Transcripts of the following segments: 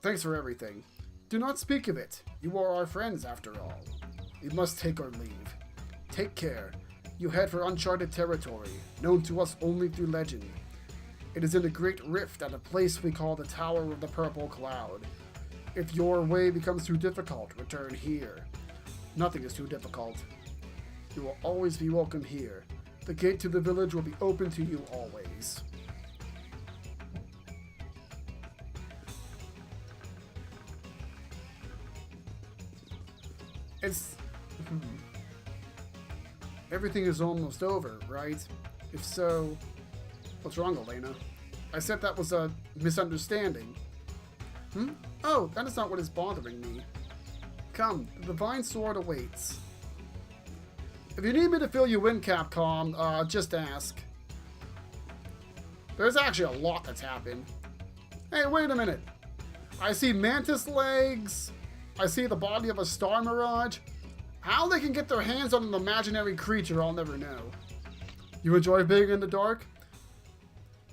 Thanks for everything. Do not speak of it. You are our friends, after all. We must take our leave. Take care. You head for uncharted territory, known to us only through legend. It is in the Great Rift at a place we call the Tower of the Purple Cloud. If your way becomes too difficult, return here. Nothing is too difficult. You will always be welcome here. The gate to the village will be open to you always. It's... Everything is almost over, right? If so... What's wrong, Elena? I said that was a misunderstanding. Oh, that is not what is bothering me. Come, the divine sword awaits. If you need me to fill you in, Capcom, just ask. There's actually a lot that's happened. Hey, wait a minute. I see mantis legs. I see the body of a star mirage. How they can get their hands on an imaginary creature, I'll never know. You enjoy being in the dark?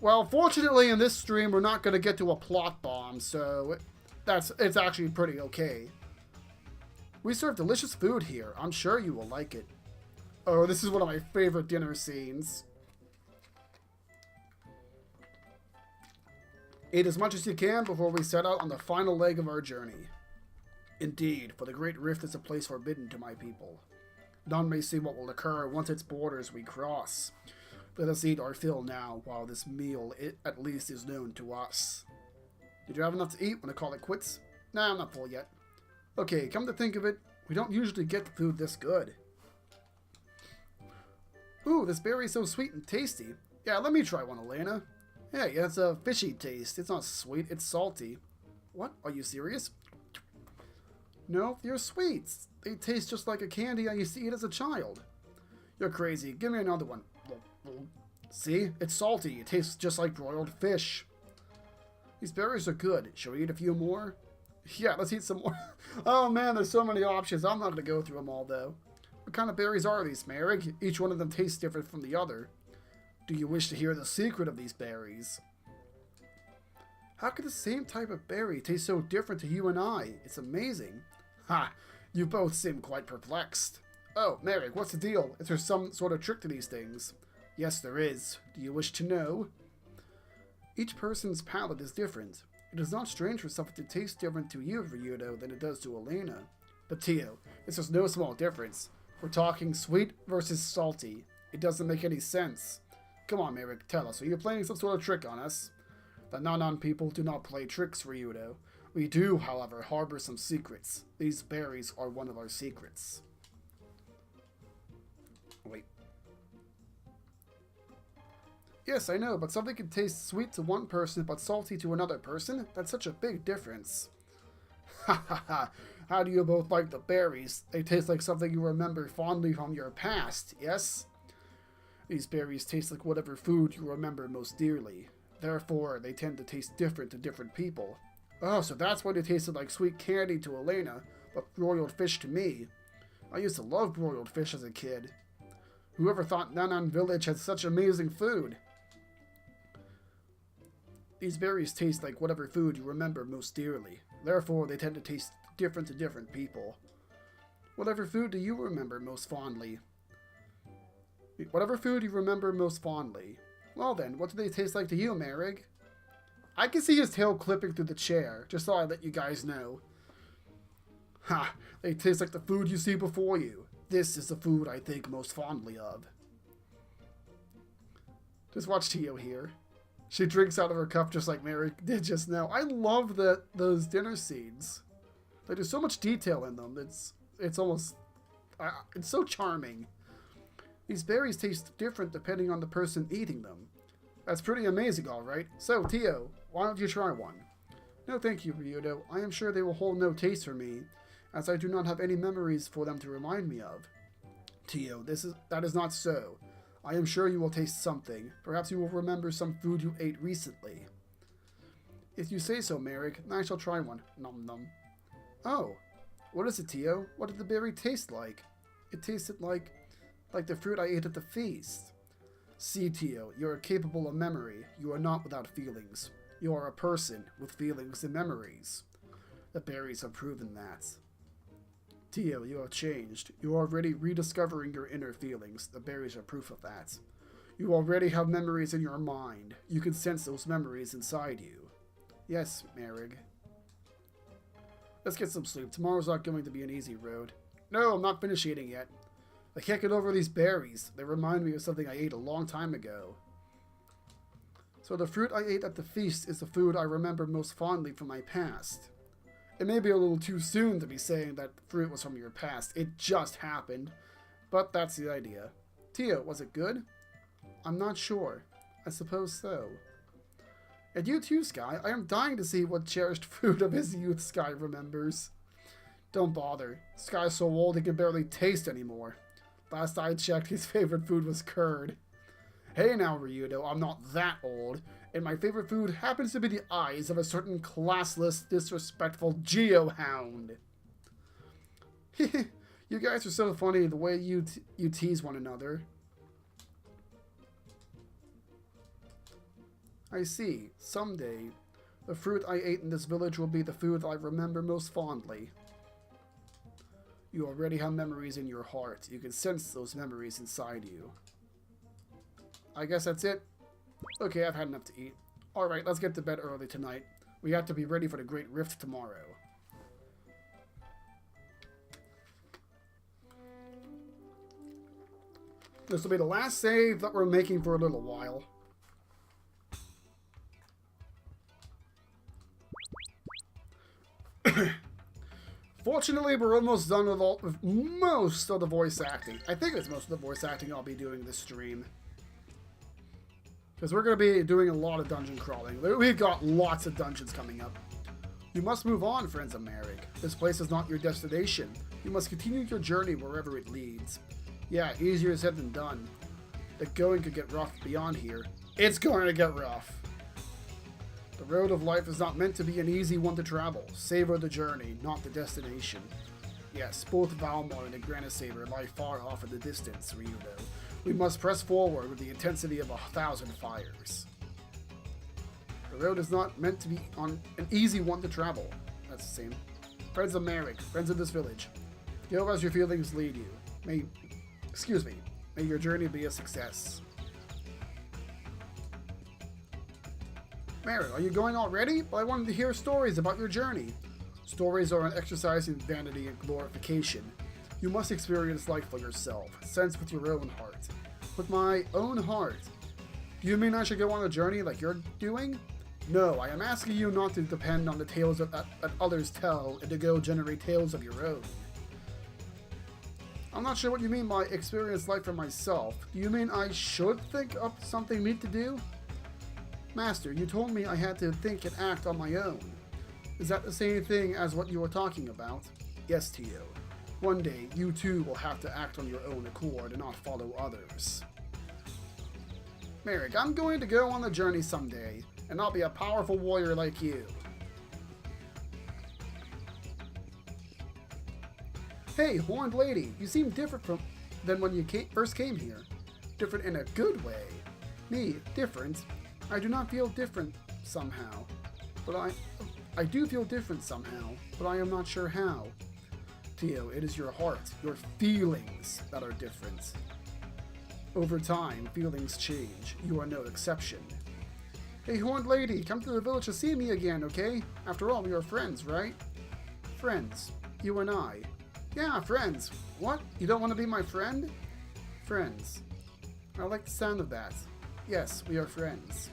Well, fortunately in this stream, we're not going to get to a plot bomb, so it's actually pretty okay. We serve delicious food here. I'm sure you will like it. Oh, this is one of my favorite dinner scenes. Eat as much as you can before we set out on the final leg of our journey. Indeed, for the Great Rift is a place forbidden to my people. None may see what will occur once its borders we cross. Let us eat our fill now, while this meal, at least, is known to us. Did you have enough to eat when I call it quits? Nah, I'm not full yet. Okay, come to think of it, we don't usually get food this good. Ooh, this berry is so sweet and tasty. Yeah, let me try one, Elena. Hey, it has a fishy taste. It's not sweet, it's salty. What? Are you serious? No, they're sweets. They taste just like a candy I used to eat as a child. You're crazy. Give me another one. See? It's salty. It tastes just like broiled fish. These berries are good. Shall we eat a few more? Yeah, let's eat some more. Oh man, there's so many options. I'm not going to go through them all, though. What kind of berries are these, Merrick? Each one of them tastes different from the other. Do you wish to hear the secret of these berries? How could the same type of berry taste so different to you and I? It's amazing. Ha! You both seem quite perplexed. Oh, Merrick, what's the deal? Is there some sort of trick to these things? Yes, there is. Do you wish to know? Each person's palate is different. It is not strange for something to taste different to you, Ryudo, than it does to Elena. But Tio, this is no small difference. We're talking sweet versus salty. It doesn't make any sense. Come on, Merrick, tell us. Are you playing some sort of trick on us? The Nanan people do not play tricks, Ryudo. We do, however, harbor some secrets. These berries are one of our secrets. Wait. Yes, I know, but something can taste sweet to one person but salty to another person? That's such a big difference. Ha ha ha! How do you both like the berries? They taste like something you remember fondly from your past, yes? These berries taste like whatever food you remember most dearly. Therefore, they tend to taste different to different people. Oh, so that's why they tasted like sweet candy to Elena, but broiled fish to me. I used to love broiled fish as a kid. Whoever thought Nanan Village had such amazing food? These berries taste like whatever food you remember most dearly. Therefore, they tend to taste different to different people. Whatever food do you remember most fondly? Whatever food you remember most fondly. Well then, what do they taste like to you, Merrig? I can see his tail clipping through the chair, just thought I'd let you guys know. Ha! They taste like the food you see before you. This is the food I think most fondly of. Just watch Tio here. She drinks out of her cup just like Mary did just now. I love those dinner scenes. Like, there's so much detail in them. It's almost... it's so charming. These berries taste different depending on the person eating them. That's pretty amazing, alright. So, Tio, why don't you try one? No thank you, Ryudo. I am sure they will hold no taste for me, as I do not have any memories for them to remind me of. Tio, that is not so. I am sure you will taste something. Perhaps you will remember some food you ate recently. If you say so, Merrick, I shall try one. Nom nom. Oh, what is it, Tio? What did the berry taste like? It tasted like the fruit I ate at the feast. See, Tio, you are capable of memory. You are not without feelings. You are a person with feelings and memories. The berries have proven that. Tio, you have changed. You are already rediscovering your inner feelings. The berries are proof of that. You already have memories in your mind. You can sense those memories inside you. Yes, Merrig. Let's get some sleep. Tomorrow's not going to be an easy road. No, I'm not finished eating yet. I can't get over these berries. They remind me of something I ate a long time ago. So the fruit I ate at the feast is the food I remember most fondly from my past. It may be a little too soon to be saying that fruit was from your past. It just happened. But that's the idea. Tio, was it good? I'm not sure. I suppose so. And you too, Sky. I am dying to see what cherished fruit of his youth Sky remembers. Don't bother. Sky's so old he can barely taste anymore. Last I checked, his favorite food was curd. Hey now, Ryudo, I'm not that old, and my favorite food happens to be the eyes of a certain classless, disrespectful geohound. You guys are so funny the way you tease one another. I see. Someday, the fruit I ate in this village will be the food I remember most fondly. You already have memories in your heart. You can sense those memories inside you. I guess that's it. Okay, I've had enough to eat. Alright, let's get to bed early tonight. We have to be ready for the Great Rift tomorrow. This will be the last save that we're making for a little while. Fortunately, we're almost done with most of the voice acting. I think it's most of the voice acting I'll be doing this stream. Because we're going to be doing a lot of dungeon crawling. We've got lots of dungeons coming up. You must move on, friends of Merrig. This place is not your destination. You must continue your journey wherever it leads. Yeah, easier said than done. The going could get rough beyond here. It's going to get rough. The road of life is not meant to be an easy one to travel. Savor the journey, not the destination. Yes, both Valmont and Grandia lie far off in the distance, Ryudo. We must press forward with the intensity of 1,000 fires. The road is not meant to be on an easy one to travel. That's the same. Friends of Merrig, friends of this village, go as your feelings lead you. May your journey be a success. Merrig, are you going already? Well, I wanted to hear stories about your journey. Stories are an exercise in vanity and glorification. You must experience life for yourself. Sense with your own heart. With my own heart. Do you mean I should go on a journey like you're doing? No, I am asking you not to depend on the tales that others tell and to go generate tales of your own. I'm not sure what you mean by experience life for myself. Do you mean I should think up something neat to do? Master, you told me I had to think and act on my own. Is that the same thing as what you were talking about? Yes, Tio. One day, you too will have to act on your own accord and not follow others. Merrig, I'm going to go on the journey someday, and I'll be a powerful warrior like you. Hey, Horned Lady, you seem different than when you first came here. Different in a good way. Me, different? I do not feel different somehow. But I do feel different somehow, but I am not sure how. Tio, it is your heart, your feelings that are different. Over time, feelings change. You are no exception. Hey, Horned Lady, come to the village to see me again, okay? After all, we are friends, right? Friends. You and I. Yeah, friends. What? You don't want to be my friend? Friends. I like the sound of that. Yes, we are friends.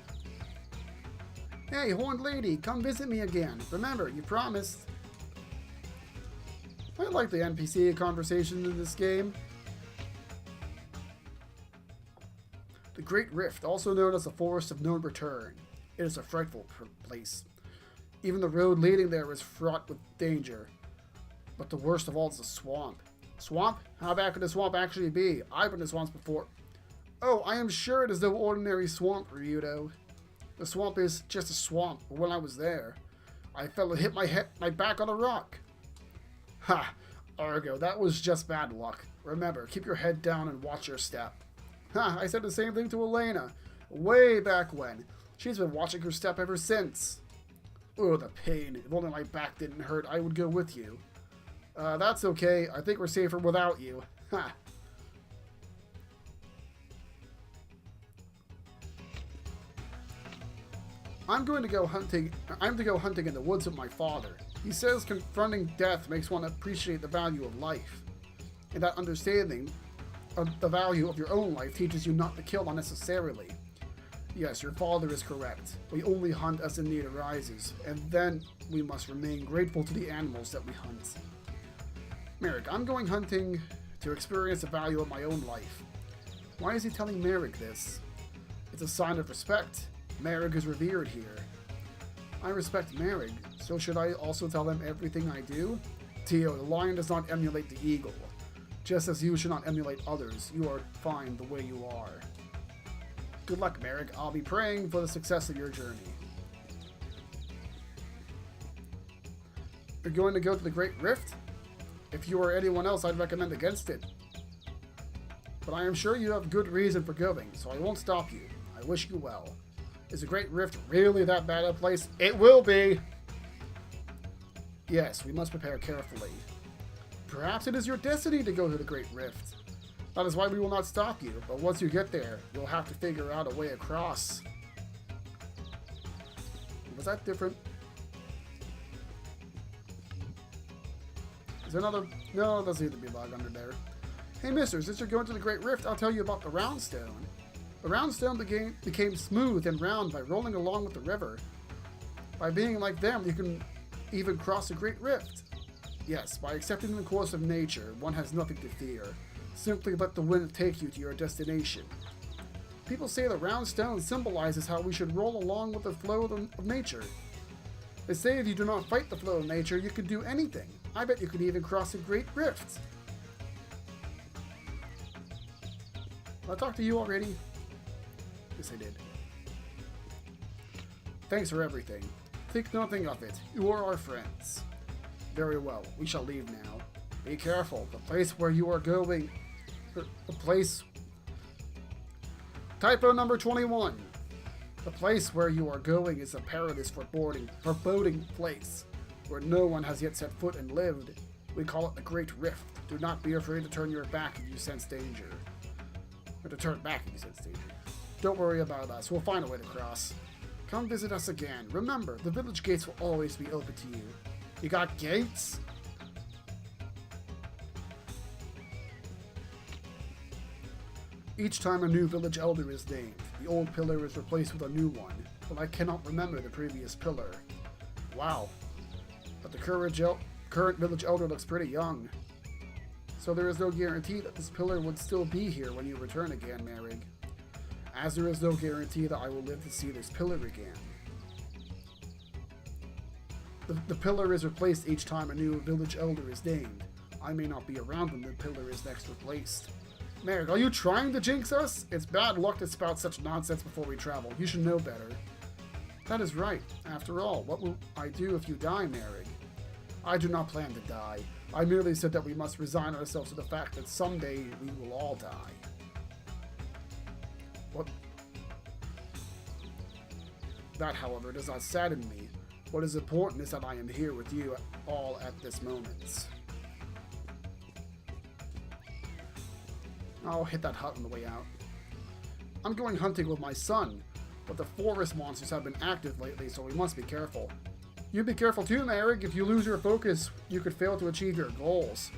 Hey, Horned Lady, come visit me again. Remember, you promised. I like the NPC conversations in this game. The Great Rift, also known as the Forest of No Return. It is a frightful place. Even the road leading there is fraught with danger. But the worst of all is the swamp. Swamp? How bad could the swamp actually be? I've been in swamps before. Oh, I am sure it is no ordinary swamp, Ryudo. The swamp is just a swamp, but when I was there, I fell and hit my back on a rock. Ha! Argo, that was just bad luck. Remember, keep your head down and watch your step. Ha! I said the same thing to Elena, way back when. She's been watching her step ever since. Oh, the pain. If only my back didn't hurt, I would go with you. That's okay. I think we're safer without you. Ha! I'm to go hunting in the woods with my father. He says confronting death makes one appreciate the value of life. And that understanding of the value of your own life teaches you not to kill unnecessarily. Yes, your father is correct. We only hunt as the need arises, and then we must remain grateful to the animals that we hunt. Merrick, I'm going hunting to experience the value of my own life. Why is he telling Merrick this? It's a sign of respect. Merrick is revered here. I respect Merrick, so should I also tell him everything I do? Tio, the lion does not emulate the eagle. Just as you should not emulate others, you are fine the way you are. Good luck, Merrick. I'll be praying for the success of your journey. You're going to go to the Great Rift? If you or anyone else, I'd recommend against it. But I am sure you have good reason for going, so I won't stop you. I wish you well. Is the Great Rift really that bad a place? It will be! Yes, we must prepare carefully. Perhaps it is your destiny to go to the Great Rift. That is why we will not stop you, but once you get there, you'll have to figure out a way across. Was that different? Is there another? No, there doesn't need to be a log under there. Hey mister, since you're going to the Great Rift, I'll tell you about the round stone. The round stone became smooth and round by rolling along with the river. By being like them, you can even cross the Great Rift. Yes, by accepting the course of nature, one has nothing to fear. Simply let the wind take you to your destination. People say the round stone symbolizes how we should roll along with the flow of nature. They say if you do not fight the flow of nature, you can do anything. I bet you could even cross a Great Rift. Did I talk to you already? Yes, I did. Thanks for everything. Think nothing of it. You are our friends. Very well. We shall leave now. Be careful. The place where you are going... The place... Typo number 21. The place where you are going is a perilous, foreboding place, where no one has yet set foot and lived. We call it the Great Rift. Do not be afraid to turn your back if you sense danger. Or to turn back if you sense danger. Don't worry about us. We'll find a way to cross. Come visit us again. Remember, the village gates will always be open to you. You got gates? Each time a new village elder is named, the old pillar is replaced with a new one, but I cannot remember the previous pillar. Wow. But the current village elder looks pretty young. So there is no guarantee that this pillar would still be here when you return again, Merrig. As there is no guarantee that I will live to see this pillar again. The pillar is replaced each time a new village elder is named. I may not be around when the pillar is next replaced. Merrick, are you trying to jinx us? It's bad luck to spout such nonsense before we travel. You should know better. That is right. After all, what will I do if you die, Merrick? I do not plan to die. I merely said that we must resign ourselves to the fact that someday we will all die. What? That, however, does not sadden me. What is important is that I am here with you all at this moment. I'll hit that hut on the way out. I'm going hunting with my son, but the forest monsters have been active lately, so we must be careful. You be careful too, Merrick. If you lose your focus, you could fail to achieve your goals.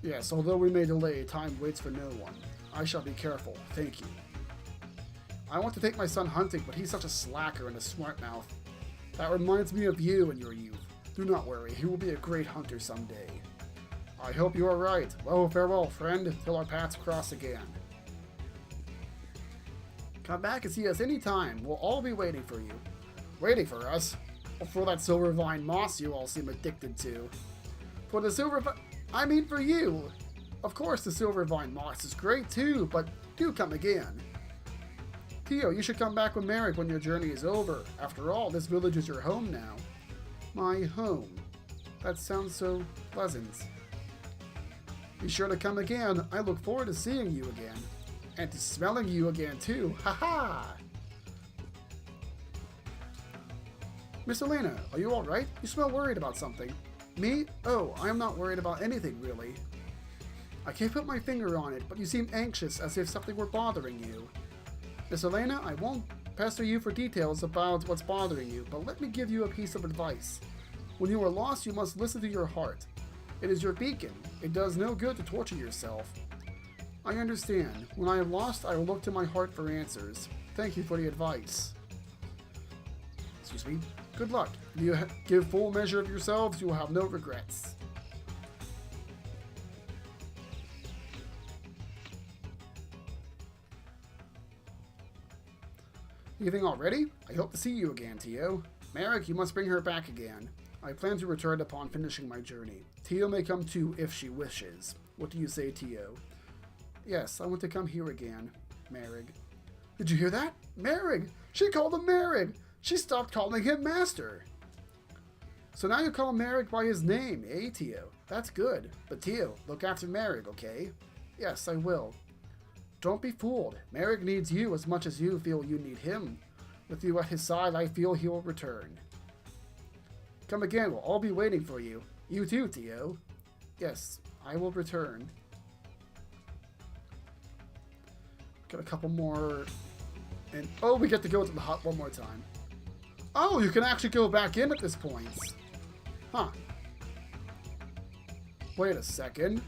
Yes, although we may delay, time waits for no one. I shall be careful. Thank you. I want to take my son hunting, but he's such a slacker and a smart mouth. That reminds me of you and your youth. Do not worry, he will be a great hunter someday. I hope you are right. Well, farewell, friend, till our paths cross again. Come back and see us any time. We'll all be waiting for you. Waiting for us? Or for that silver vine moss you all seem addicted to. For the I mean for you. Of course the silver vine moss is great too, but do come again. Tio, you should come back with Merrick when your journey is over. After all, this village is your home now. My home. That sounds so pleasant. Be sure to come again. I look forward to seeing you again. And to smelling you again too. Ha ha! Miss Elena, are you alright? You smell worried about something. Me? Oh, I am not worried about anything, really. I can't put my finger on it, but you seem anxious, as if something were bothering you. Miss Elena, I won't pester you for details about what's bothering you, but let me give you a piece of advice. When you are lost, you must listen to your heart. It is your beacon. It does no good to torture yourself. I understand. When I am lost, I will look to my heart for answers. Thank you for the advice. Excuse me. Good luck. If you give full measure of yourselves, you will have no regrets. Evening already? I hope to see you again, Tio. Merrick, you must bring her back again. I plan to return upon finishing my journey. Tio may come too if she wishes. What do you say, Tio? Yes, I want to come here again. Merrick. Did you hear that? Merrick! She called him Merrick! She stopped calling him Master! So now you call Merrick by his name, eh, Tio? That's good. But Tio, look after Merrick, okay? Yes, I will. Don't be fooled. Merrick needs you as much as you feel you need him. With you at his side, I feel he will return. Come again, we'll all be waiting for you. You too, Tio. Yes, I will return. Got a couple more. And oh, we get to go to the hut one more time. Oh, you can actually go back in at this point. Huh. Wait a second.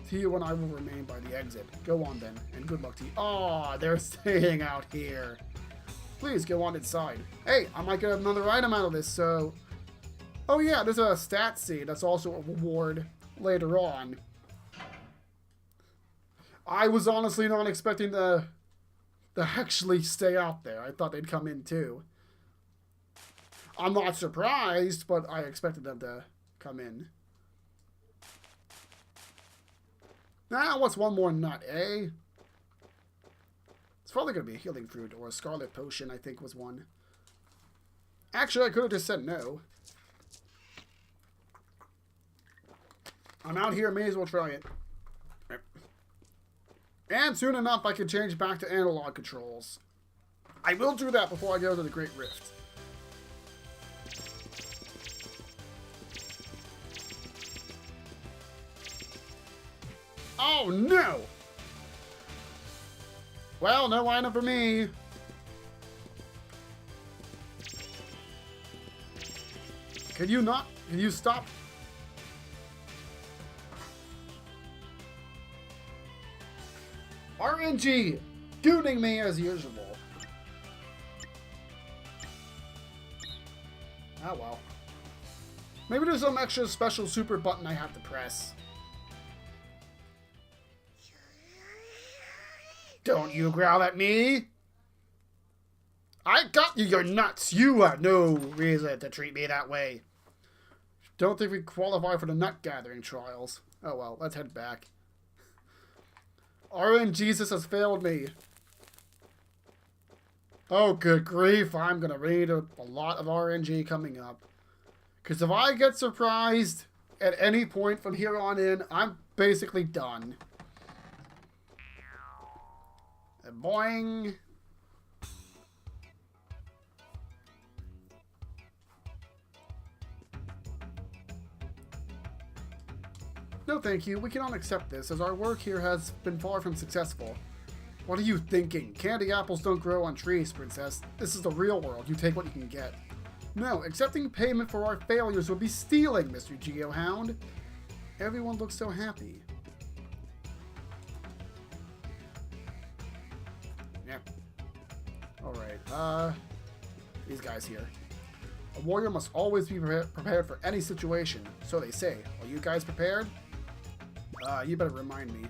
Tio and I will remain by the exit. Go on then, and good luck to you. Oh, they're staying out here. Please go on inside. Hey, I might get another item out of this, so... Oh yeah, there's a stat seed that's also a reward later on. I was honestly not expecting to actually stay out there. I thought they'd come in too. I'm not surprised, but I expected them to come in. Now, what's one more nut, eh? It's probably going to be a healing fruit or a scarlet potion, I think was one. Actually, I could have just said no. I'm out here, may as well try it. And soon enough, I can change back to analog controls. I will do that before I go to the Great Rift. Oh no! Well, no item for me. Can you not? Can you stop? RNG! Gooning me as usual. Oh well. Maybe there's some extra special super button I have to press. Don't you growl at me! I got you, you're nuts! You have no reason to treat me that way. Don't think we qualify for the nut gathering trials. Oh well, let's head back. RNGesus has failed me. Oh, good grief. I'm going to need a lot of RNG coming up. Because if I get surprised at any point from here on in, I'm basically done. And boing. No thank you, we cannot accept this, as our work here has been far from successful. What are you thinking? Candy apples don't grow on trees, princess. This is the real world, you take what you can get. No, accepting payment for our failures would be stealing, Mr. Geohound. Everyone looks so happy. Yep. Alright, these guys here. A warrior must always be prepared for any situation, so they say. Are you guys prepared? You better remind me.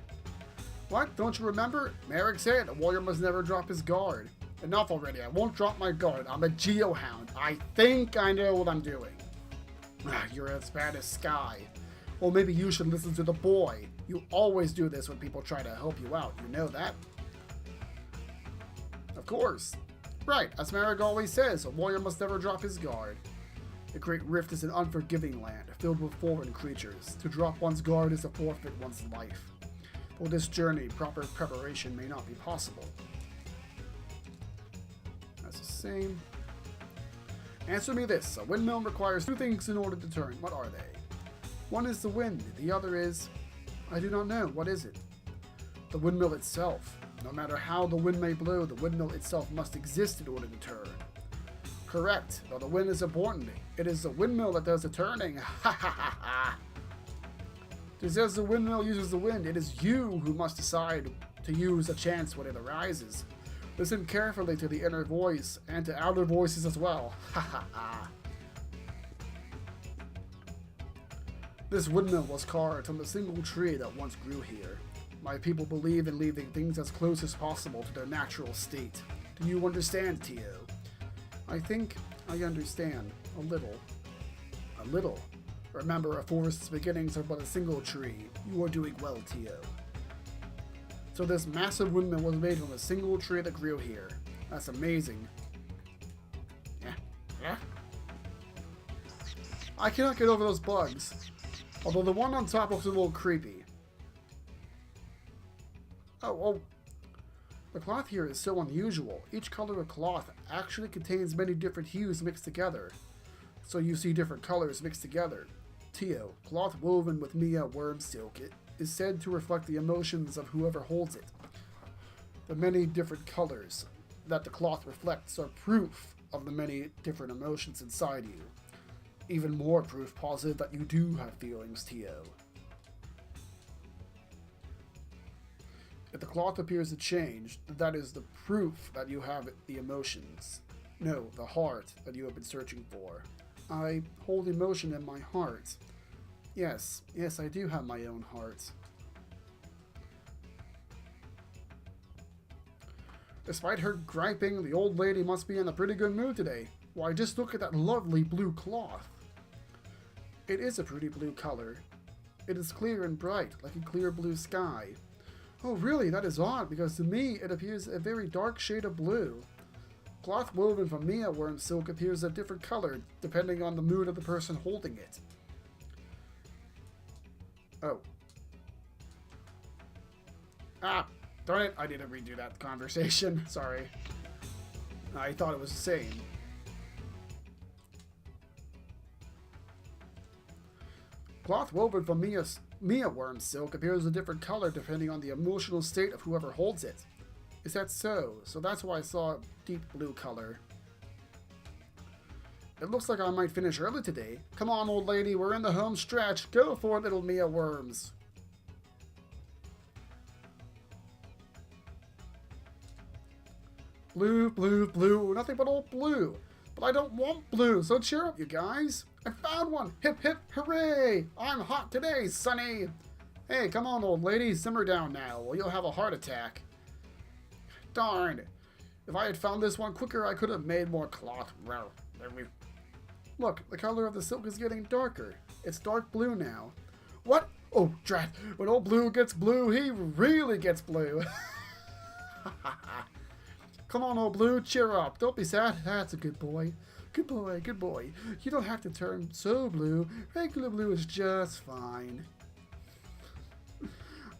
What? Don't you remember? Merrick said a warrior must never drop his guard. Enough already. I won't drop my guard. I'm a Geohound. I think I know what I'm doing. You're as bad as Sky. Well, maybe you should listen to the boy. You always do this when people try to help you out. You know that? Of course. Right. As Merrick always says, a warrior must never drop his guard. The Great Rift is an unforgiving land, filled with foreign creatures. To drop one's guard is to forfeit one's life. For this journey, proper preparation may not be possible. that's the same. Answer me this. A windmill requires two things in order to turn. What are they? One is the wind. The other is... I do not know. What is it? The windmill itself. No matter how the wind may blow, the windmill itself must exist in order to turn. Correct. Though the wind is important. It is the windmill that does the turning. Ha ha ha ha. Just as the windmill uses the wind, it is you who must decide to use a chance when it arises. Listen carefully to the inner voice and to outer voices as well. Ha ha ha. This windmill was carved from a single tree that once grew here. My people believe in leaving things as close as possible to their natural state. Do you understand, Tio? I think I understand. A little. A little. Remember, a forest's beginnings are but a single tree. You are doing well, Tio. So this massive windmill was made from a single tree that grew here. That's amazing. Yeah. I cannot get over those bugs. Although the one on top looks a little creepy. Oh. The cloth here is so unusual. Each color of cloth actually contains many different hues mixed together. So you see different colors mixed together. Tio, cloth woven with Mia worm silk, it is said to reflect the emotions of whoever holds it. The many different colors that the cloth reflects are proof of the many different emotions inside you. Even more proof positive that you do have feelings, Tio. If the cloth appears to change, that is the proof that you have the emotions. No, the heart that you have been searching for. I hold emotion in my heart. Yes, I do have my own heart. Despite her griping, the old lady must be in a pretty good mood today. Why, just look at that lovely blue cloth. It is a pretty blue color. It is clear and bright, like a clear blue sky. Oh really, that is odd, because to me it appears a very dark shade of blue. Cloth woven from Mia worm silk appears a different color, depending on the mood of the person holding it. Oh. Ah, darn it, I didn't redo that conversation. Sorry. I thought it was the same. Cloth woven from Mia worm silk appears a different color depending on the emotional state of whoever holds it. Is that so? So that's why I saw a deep blue color. It looks like I might finish early today. Come on, old lady, we're in the home stretch. Go for it, little Mia worms. Blue, blue, blue. Nothing but old blue. But I don't want blue, so cheer up, you guys. I found one. Hip, hip, hooray. I'm hot today, Sonny. Hey, come on, old lady. Simmer down now, or you'll have a heart attack. Darn. If I had found this one quicker, I could have made more cloth. Look, the color of the silk is getting darker. It's dark blue now. What? Oh, drat. When old blue gets blue, he really gets blue. Come on, old blue, cheer up. Don't be sad. That's a good boy. Good boy, good boy. You don't have to turn so blue. Regular blue is just fine.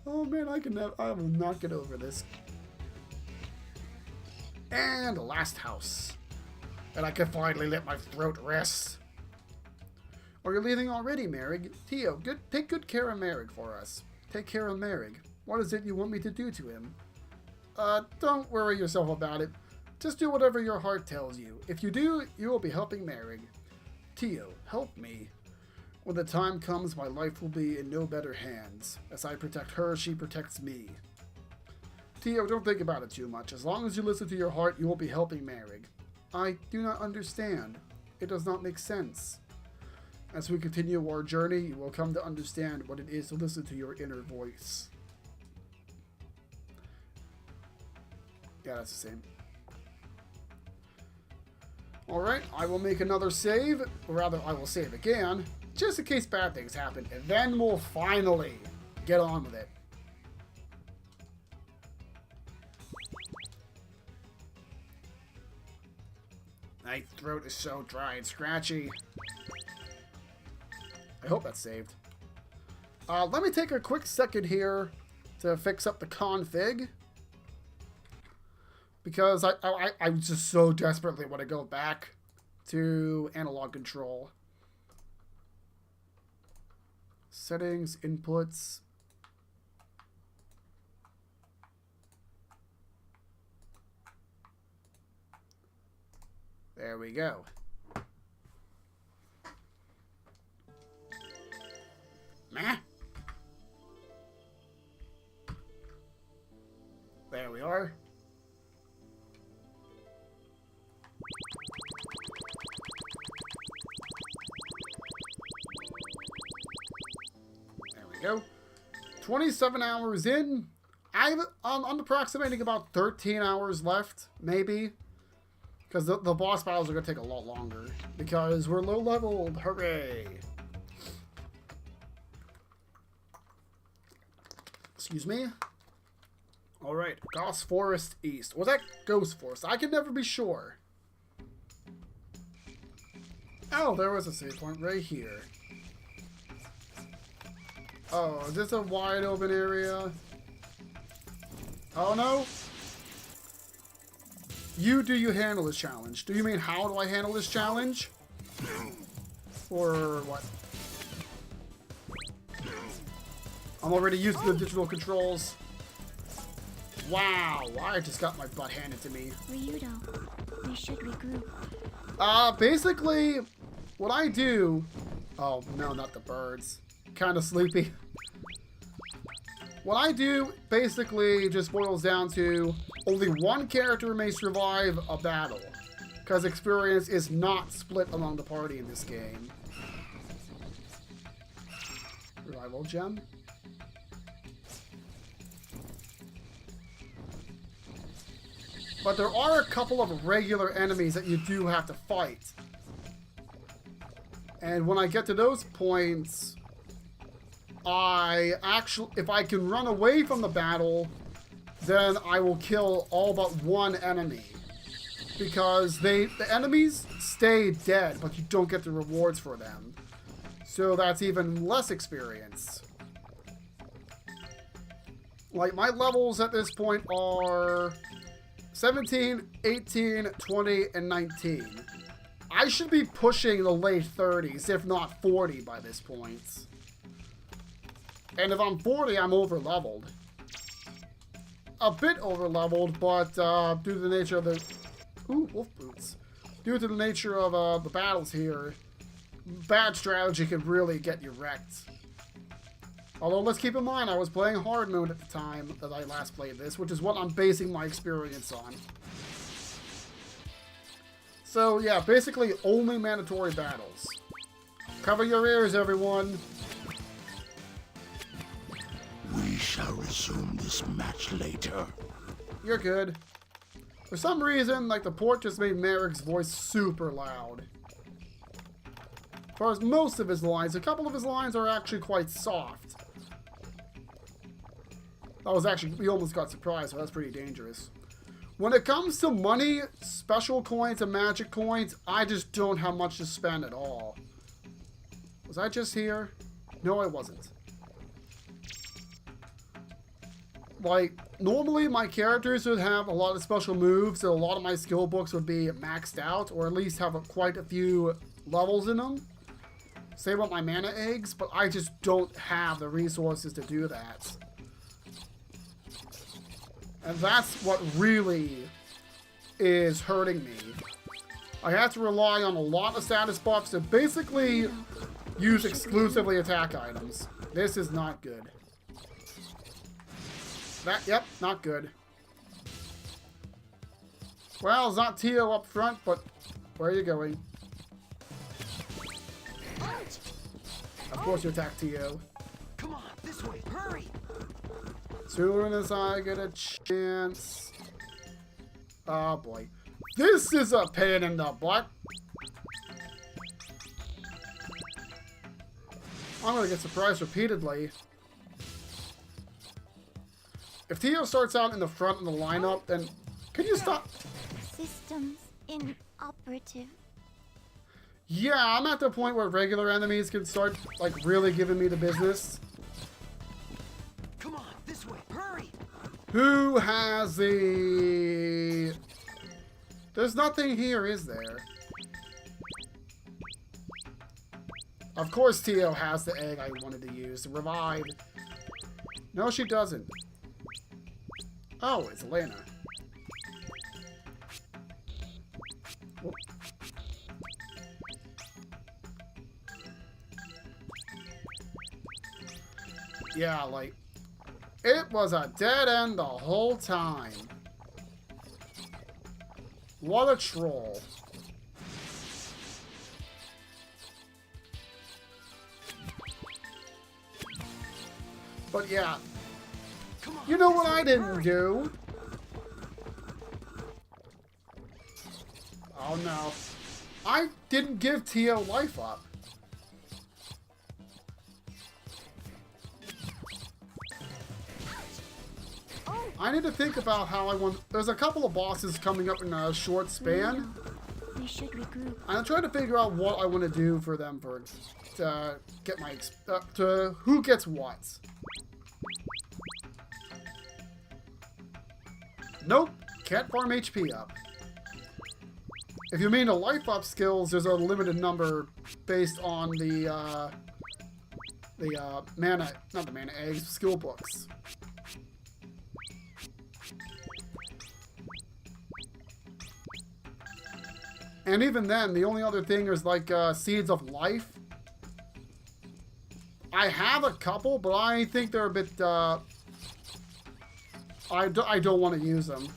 Oh man, I will not get over this. And last house. And I can finally let my throat rest. Are you leaving already, Merrig? Tio, take good care of Merrig for us. Take care of Merrig. What is it you want me to do to him? Don't worry yourself about it. Just do whatever your heart tells you. If you do, you will be helping Merrig. Tio, help me. When the time comes, my life will be in no better hands. As I protect her, she protects me. Tio, don't think about it too much. As long as you listen to your heart, you will be helping Merrig. I do not understand. It does not make sense. As we continue our journey, you will come to understand what it is to listen to your inner voice. Yeah, that's the same. Alright, I will make another save. Or rather, I will save again. Just in case bad things happen. And then we'll finally get on with it. My throat is so dry and scratchy. I hope that's saved. Let me take a quick second here to fix up the config. Because I just so desperately want to go back to analog control. Settings, inputs. There we go. Meh. There we are. There we go. 27 hours in. I'm approximating about 13 hours left, maybe. Because the boss battles are going to take a lot longer. Because we're low leveled. Hooray. Excuse me. Alright, Ghost Forest East. Was that Ghost Forest? I can never be sure. Oh, there was a save point right here. Oh, is this a wide open area? Oh no. You handle this challenge? Do you mean how do I handle this challenge? Or what? I'm already used to the digital controls. Wow, I just got my butt handed to me. Ryudo, we should regroup. Basically, what I do... Oh, no, not the birds. Kind of sleepy. What I do basically just boils down to only one character may survive a battle. Because experience is not split among the party in this game. Revival gem? But there are a couple of regular enemies that you do have to fight. And when I get to those points, if I can run away from the battle, then I will kill all but one enemy. Because the enemies stay dead, but you don't get the rewards for them. So that's even less experience. Like, my levels at this point are 17, 18, 20, and 19. I should be pushing the late 30s, if not 40 by this point. And if I'm 40, I'm over-leveled. A bit over-leveled, but due to the nature of the... Ooh, wolf boots. Due to the nature of the battles here, bad strategy can really get you wrecked. Although, let's keep in mind, I was playing hard mode at the time that I last played this, which is what I'm basing my experience on. So, yeah, basically only mandatory battles. Cover your ears, everyone. We shall resume this match later. You're good. For some reason, like, the port just made Merrick's voice super loud. As far as most of his lines, a couple of his lines are actually quite soft. That was actually, we almost got surprised, so that's pretty dangerous. When it comes to money, special coins and magic coins, I just don't have much to spend at all. Was I just here? No, I wasn't. Like, normally my characters would have a lot of special moves, and a lot of my skill books would be maxed out, or at least have quite a few levels in them. Same about my mana eggs, but I just don't have the resources to do that. And that's what really is hurting me. I have to rely on a lot of status buffs to basically use exclusively attack items. This is not good. Yep, not good. Well, it's not Tio up front, but where are you going? Of course you attack Tio. Come on, this way, hurry! Soon as I get a chance. Oh boy. This is a pain in the butt. I'm gonna get surprised repeatedly. If Tio starts out in the front of the lineup, then can you stop? Systems inoperative. Yeah, I'm at the point where regular enemies can start, like, really giving me the business. Come on, this way, hurry! Who has the... There's nothing here, is there? Of course Tio has the egg I wanted to use to revive. No, she doesn't. Oh, it's Elena. Whoop. Yeah, like, it was a dead end the whole time. What a troll. But yeah, you know what I didn't do? Oh no. I didn't give Tio life up. I need to think about how I want... There's a couple of bosses coming up in a short span. We should regroup. I'm trying to figure out what I want to do for them to get my... to who gets what. Nope. Can't farm HP up. If you mean the life up skills, there's a limited number based on the mana... Not the mana eggs, skill books. And even then, the only other thing is like Seeds of Life. I have a couple, but I think they're a bit... I don't want to use them.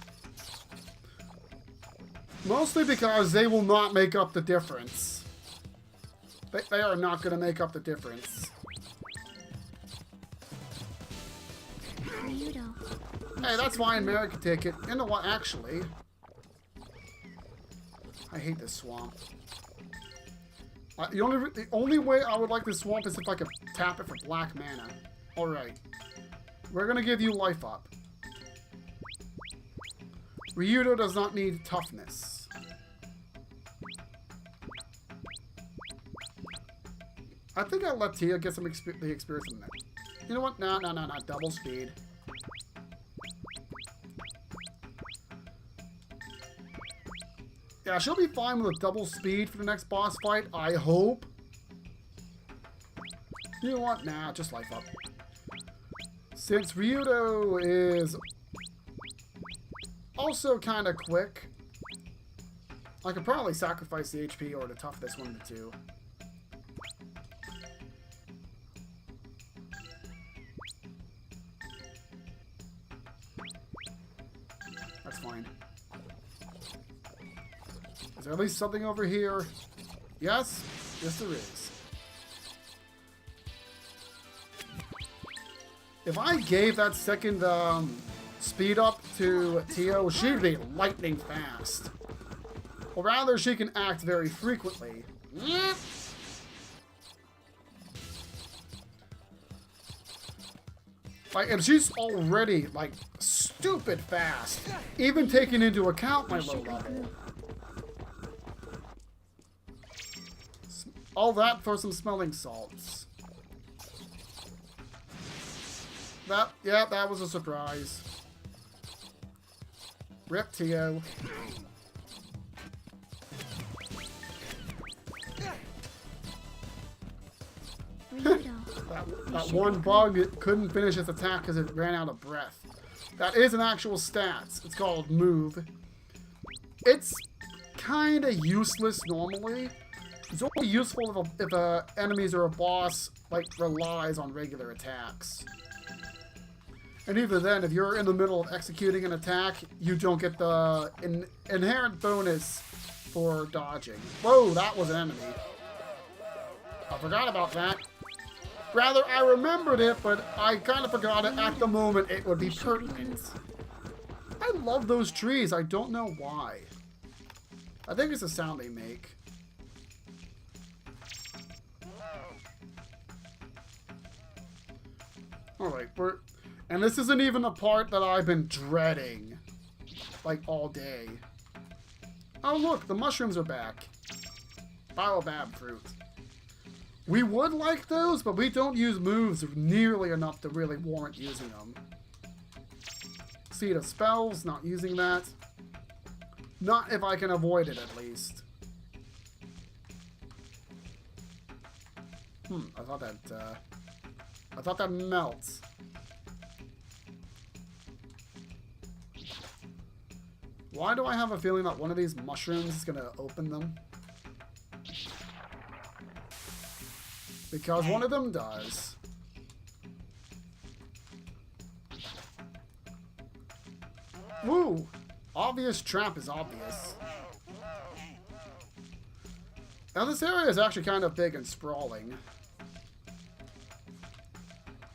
Mostly because they will not make up the difference. They are not going to make up the difference. Hey, that's fine. Mary can take it. You know what, actually... I hate this swamp. The only way I would like this swamp is if I could tap it for black mana. Alright. We're gonna give you life up. Ryudo does not need toughness. I think I'll let Tia get some the experience in there. You know what? No. Double speed. Yeah, she'll be fine with a double speed for the next boss fight, I hope. You know what? Nah, just life up. Since Ryudo is also kind of quick, I could probably sacrifice the HP or the toughness, one of the two. That's fine. Is there at least something over here? Yes? Yes, there is. If I gave that second speed up to Tio, she'd be lightning fast. Or rather, she can act very frequently. Like, and she's already, like, stupid fast. Even taking into account my low level. All that for some smelling salts. That was a surprise. Rip Tio. that one bug, it couldn't finish its attack because it ran out of breath. That is an actual stat. It's called move. It's kind of useless normally. It's only useful if enemies or a boss like relies on regular attacks. And even then, if you're in the middle of executing an attack, you don't get the inherent bonus for dodging. Whoa, that was an enemy. I forgot about that. Rather, I remembered it, but I kind of forgot it at the moment it would be pertinent. I love those trees. I don't know why. I think it's the sound they make. Alright, and this isn't even the part that I've been dreading, like, all day. Oh, look, the mushrooms are back. Baobab fruit. We would like those, but we don't use moves nearly enough to really warrant using them. Seed of Spells, not using that. Not if I can avoid it, at least. I thought that melts. Why do I have a feeling that one of these mushrooms is gonna open them? Because one of them does. Woo! Obvious trap is obvious. Now this area is actually kind of big and sprawling.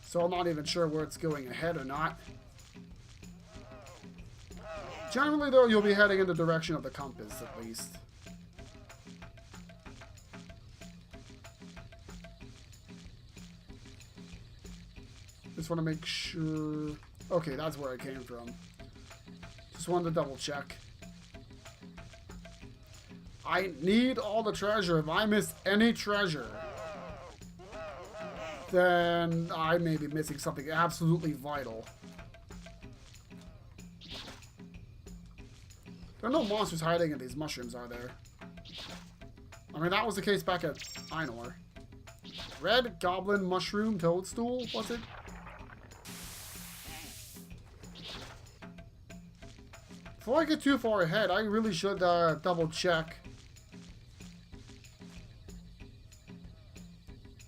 So I'm not even sure where it's going ahead or not. Generally though, you'll be heading in the direction of the compass at least. Just want to make sure... Okay, that's where I came from. Just wanted to double check. I need all the treasure. If I miss any treasure, then I may be missing something absolutely vital. There are no monsters hiding in these mushrooms, are there? I mean, that was the case back at Einor. Red Goblin Mushroom Toadstool, was it? Before I get too far ahead, I really should double check.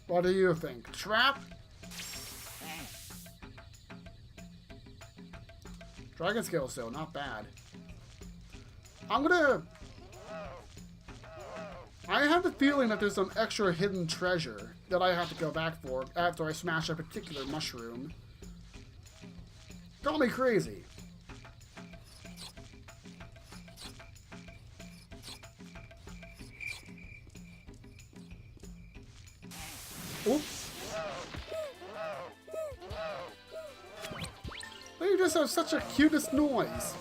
What do you think? Trap? Dragon Scale still, not bad. I have the feeling that there's some extra hidden treasure that I have to go back for after I smash a particular mushroom. Call me crazy. Oops. They just have such a cutest noise.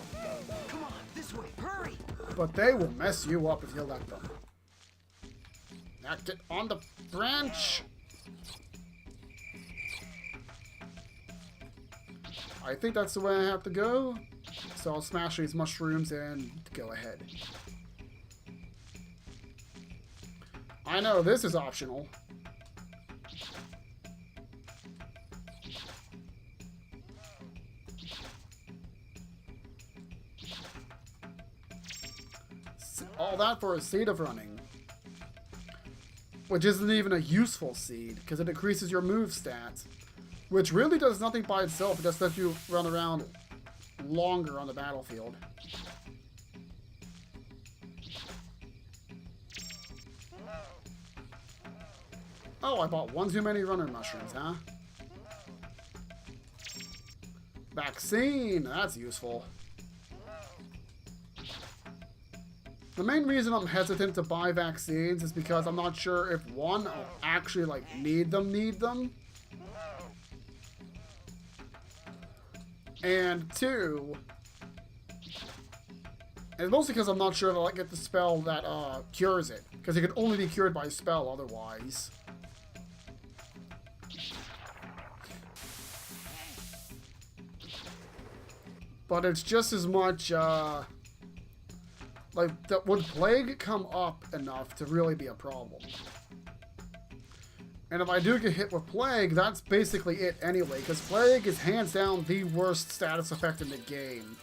Come on, this way. Hurry! But they will mess you up if you let them. Now get on the branch. I think that's the way I have to go. So I'll smash these mushrooms and go ahead. I know this is optional. All that for a seed of running. Which isn't even a useful seed, because it increases your move stats. Which really does nothing by itself, it just lets you run around longer on the battlefield. Oh, I bought one too many runner mushrooms, huh? Vaccine, that's useful. The main reason I'm hesitant to buy vaccines is because I'm not sure if one, I'll actually like need them. And two, and mostly because I'm not sure if I'll get the spell that cures it. Because it can only be cured by spell otherwise. But it's just as much, like, would Plague come up enough to really be a problem? And if I do get hit with Plague, that's basically it anyway, because Plague is hands down the worst status effect in the game.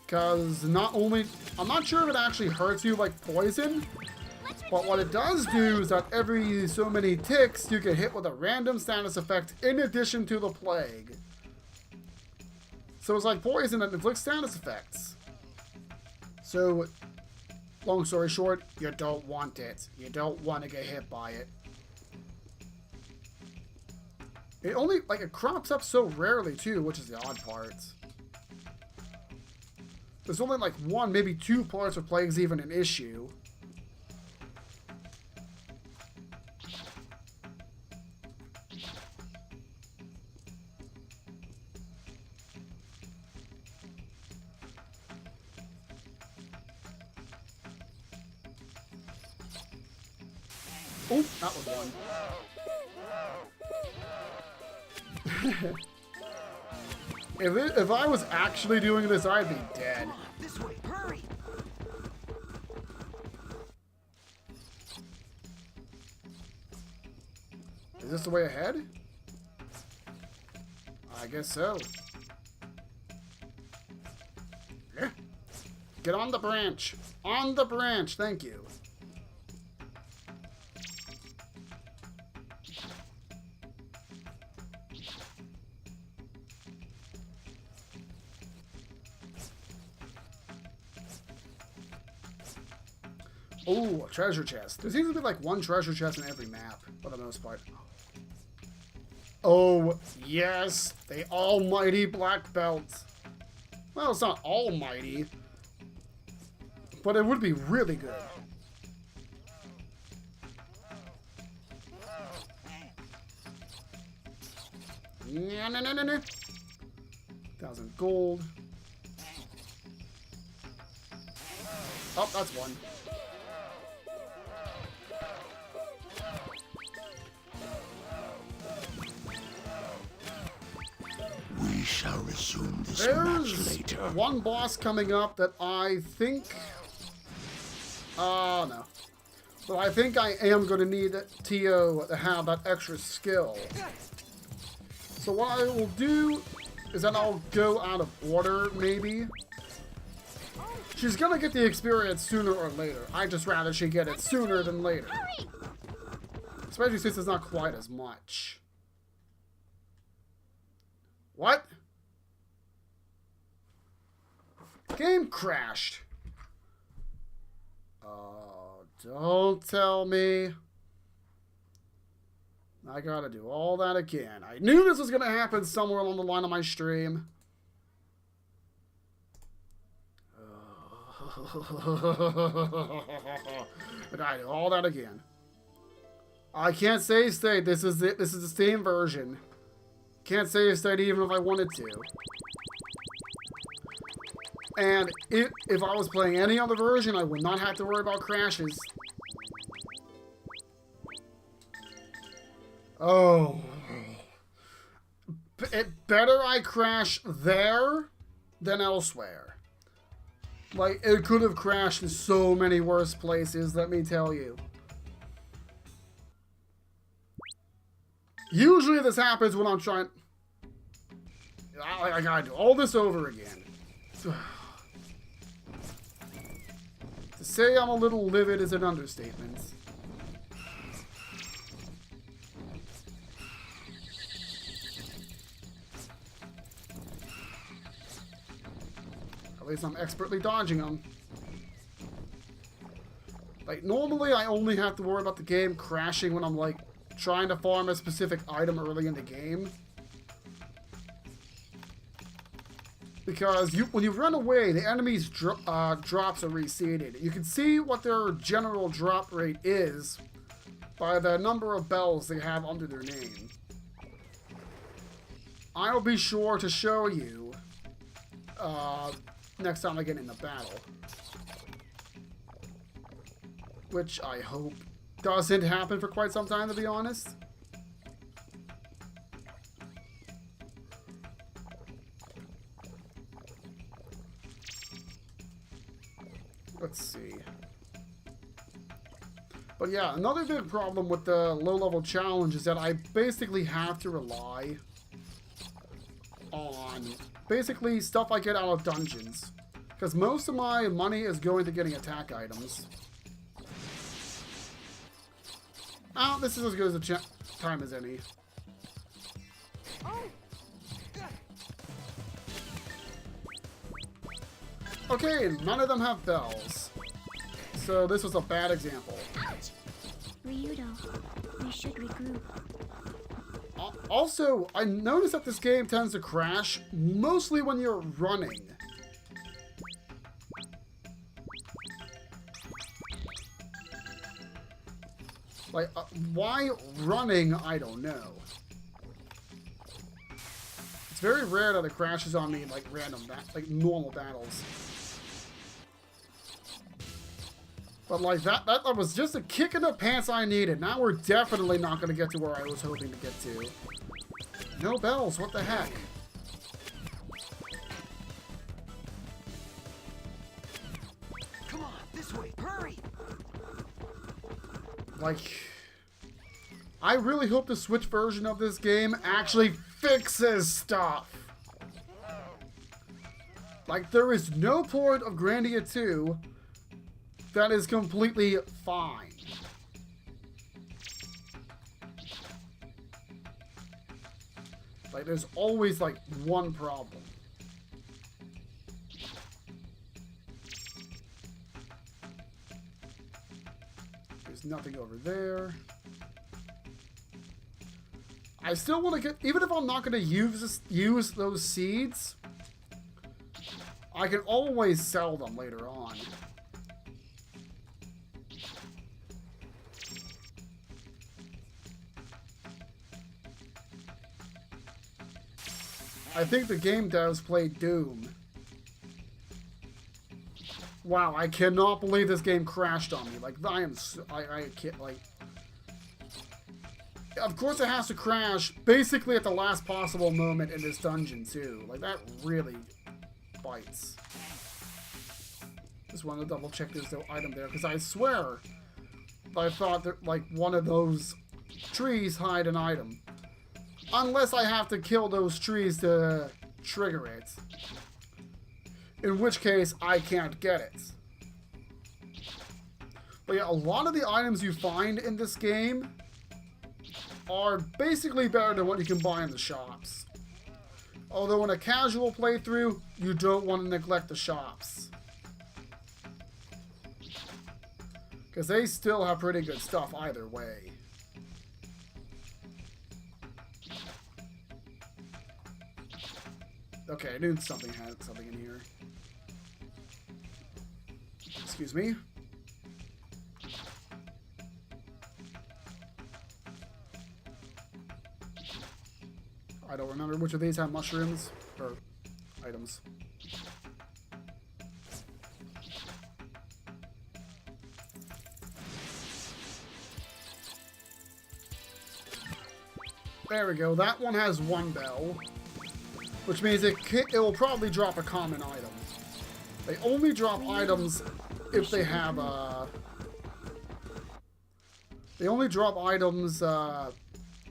Because not only... I'm not sure if it actually hurts you like poison, but what it does do is that every so many ticks, you get hit with a random status effect in addition to the Plague. So it's like poison that inflicts status effects. So, long story short, you don't want it. You don't want to get hit by it. It only, like, it crops up so rarely, too, which is the odd part. There's only, like, one, maybe two parts where Plague's even an issue. Oh, that was one. If I was actually doing this, I'd be dead. Come on, this way. Hurry! Is this the way ahead? I guess so. Yeah. Get on the branch. On the branch, thank you. Oh, a treasure chest. There seems to be like one treasure chest in every map, for the most part. Oh, yes, the almighty black belt. Well, it's not almighty, but it would be really good. No. 1,000 gold. Oh, that's one. We shall resume this match There's later. one boss coming up that I think... no. But I think I am going to need Tio to have that extra skill. So what I will do is that I'll go out of order, maybe. She's going to get the experience sooner or later. I'd just rather she get it sooner than later. Especially since it's not quite as much. What? Game crashed. Oh, don't tell me. I gotta do all that again. I knew this was gonna happen somewhere along the line of my stream. I gotta do all that again. I can't save state. This is it. This is the same version. Can't save state even if I wanted to. And if I was playing any other version, I would not have to worry about crashes. Oh. It better I crash there than elsewhere. Like, it could have crashed in so many worse places, let me tell you. Usually this happens when I'm trying... I gotta do all this over again. To say I'm a little livid is an understatement. At least I'm expertly dodging them. Like, normally I only have to worry about the game crashing when I'm, like, trying to farm a specific item early in the game. Because when you run away, the enemy's drops are reseeded. You can see what their general drop rate is by the number of bells they have under their name. I'll be sure to show you next time I get in the battle. Which I hope doesn't happen for quite some time, to be honest. Let's see. But yeah, another big problem with the low-level challenge is that I basically have to rely on basically stuff I get out of dungeons. Because most of my money is going to getting attack items. Oh, this is as good as a time as any. Okay, none of them have bells. So this was a bad example. Ouch! Ryudo, we should regroup. Also, I noticed that this game tends to crash mostly when you're running. Like, why running? I don't know. It's very rare that it crashes on me in, like, random, like, normal battles. But, like, that was just a kick in the pants I needed. Now we're definitely not going to get to where I was hoping to get to. No bells, what the heck? this way. Hurry! Like, I really hope the Switch version of this game actually fixes stuff. Like, there is no port of Grandia 2 that is completely fine. Like, there's always, like, one problem. There's nothing over there. I still want to get, even if I'm not going to use those seeds, I can always sell them later on. I think the game devs played Doom. Wow, I cannot believe this game crashed on me. Like, I can't, like... Of course it has to crash basically at the last possible moment in this dungeon, too. Like, that really bites. Just wanted to double check there's no item there, because I swear I thought that, like, one of those trees hide an item. Unless I have to kill those trees to trigger it. In which case, I can't get it. But yeah, a lot of the items you find in this game are basically better than what you can buy in the shops. Although in a casual playthrough, you don't want to neglect the shops. Because they still have pretty good stuff either way. Okay, I knew something had something in here. Excuse me. I don't remember which of these have mushrooms or items. There we go. That one has one bell. Which means it will probably drop a common item. They only drop items if they have, They only drop items,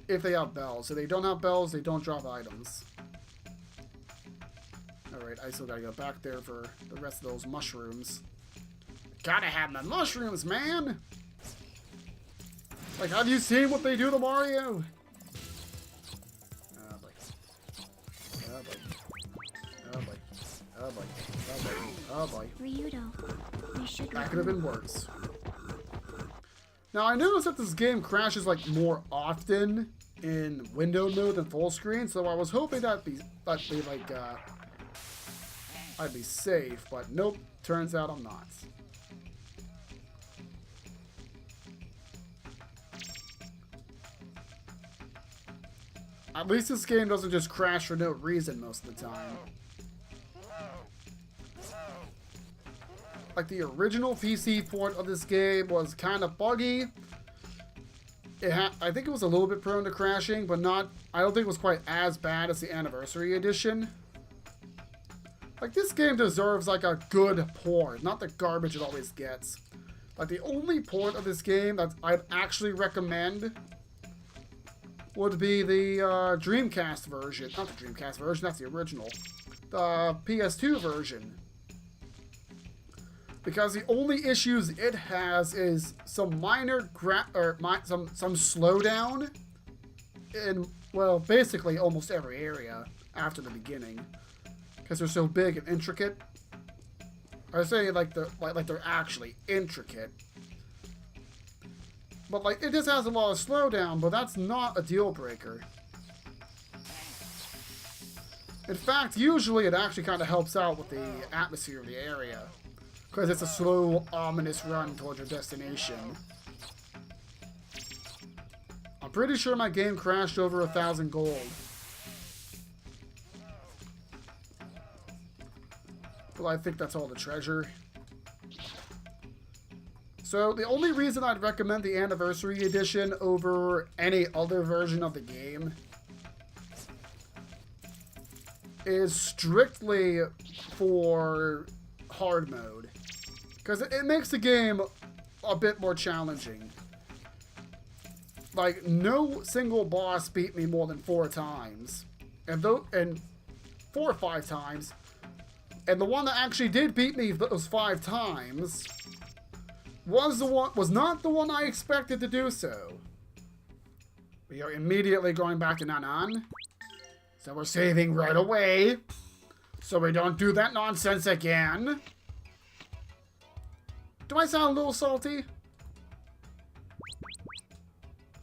if they have bells. If they don't have bells, they don't drop items. Alright, I still gotta go back there for the rest of those mushrooms. Gotta have my mushrooms, man! Like, have you seen what they do to Mario? Oh boy. Ryudo, we should That could have been worse. Now I noticed that this game crashes like more often in window mode than full screen, so I was hoping that'd be like I'd be safe, but nope, turns out I'm not. At least this game doesn't just crash for no reason most of the time. Like, the original PC port of this game was kind of buggy. I think it was a little bit prone to crashing, but I don't think it was quite as bad as the Anniversary Edition. Like, this game deserves, like, a good port, not the garbage it always gets. Like, the only port of this game that I'd actually recommend would be the Dreamcast version. Not the Dreamcast version, that's the original. The PS2 version. Because the only issues it has is some minor some slowdown in, well, basically almost every area after the beginning, because they're so big and intricate. I say like they're actually intricate, but like it just has a lot of slowdown. But that's not a deal breaker. In fact, usually it actually kind of helps out with the atmosphere of the area. Because it's a slow, ominous run towards your destination. I'm pretty sure my game crashed over 1,000 gold. But I think that's all the treasure. So the only reason I'd recommend the Anniversary Edition over any other version of the game is strictly for hard mode. Because it makes the game a bit more challenging. Like, no single boss beat me more than 4 times. And 4 or 5 times. And the one that actually did beat me those 5 times was not the one I expected to do so. We are immediately going back to Nanan. So we're saving right away. So we don't do that nonsense again. Do I sound a little salty?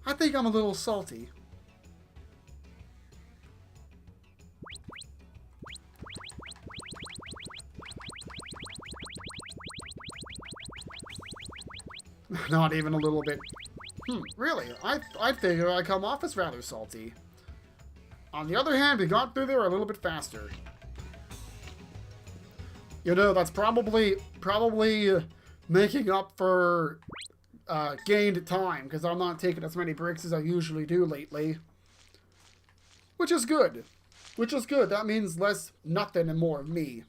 I think I'm a little salty. Not even a little bit. Really? I figure I come off as rather salty. On the other hand, we got through there a little bit faster. You know, that's probably making up for gained time, because I'm not taking as many breaks as I usually do lately. Which is good. Which is good. That means less nothing and more of me.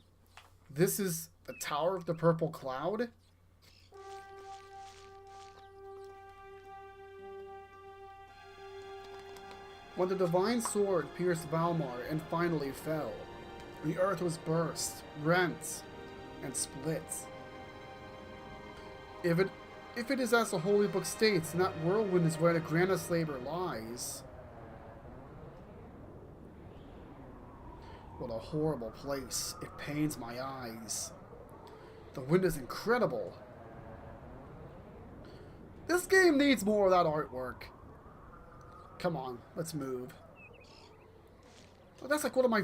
This is the Tower of the Purple Cloud. When the divine sword pierced Valmar and finally fell, the earth was burst, rent, and split. If it is as the Holy Book states, and that whirlwind is where the Grandia slaver lies. What a horrible place. It pains my eyes. The wind is incredible. This game needs more of that artwork. Come on, let's move. That's like one of my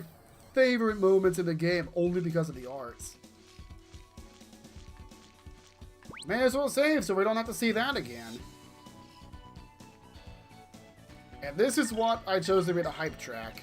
favorite moments in the game, only because of the arts. May as well save so we don't have to see that again. And this is what I chose to be the hype track.